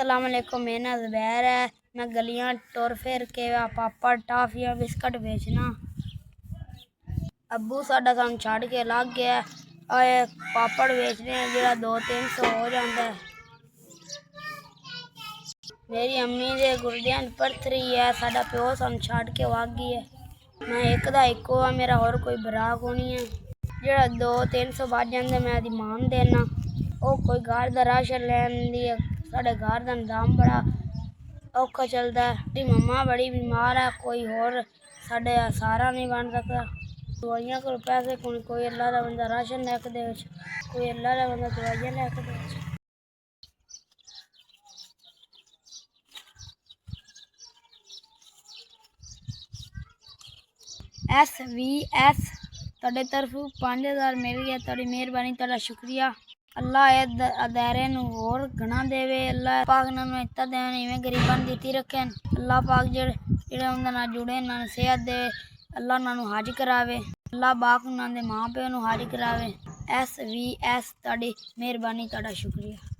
अस्सलाम वालेकुम। मेरा नाम ज़ुबैर है। मैं गलियां टुर फिर के पापड़ टाफियां बिस्कट बेचना। अब्बू साडा सानू छड़ के लग गया और पापड़ बेचने जो 200-300 हो जाता है। मेरी अम्मी के गुर्दियां पत्थरी है। साडा प्यो सानू छड़ के वग गई है। मैं एक दा इको आ, मेरा और कोई भरा कोनी है। जो 200-300 बच जाते मैं दी मां नूं देना। वो कोई घर का राशन लैन दी है। साडे घर का निज़ाम बड़ा औखा चलता है। मेरी मम्मा बड़ी बीमार है। कोई होर साडे सारा नहीं बन सकता। दवाइयां को पैसे कोई अल्लाह का बंदा राशन लैके दे, कोई अल्लाह का बंदा दवाइयां लैके दे। SVS तुहाडे तरफों 5000 मिल गया। तुहाडी मेहरबानी, तुहाडा शुक्रिया। अल्लाह अदारे नूं होर घना देवे। अल्लाह पाक इन्हां इत्ता देवे इवें गरीबां नूं दित्ती रखे। अल्लाह पाक जेह्ड़े उंदे नाल जुड़े इन्हां नूं सेहत दे। अल्लाह उन्हां नूं हज करावे। अल्लाह पाक उन्हां दे मां प्यो नूं हज करावे। SVS तुहाडी मेहरबानी, तुहाडा शुक्रिया।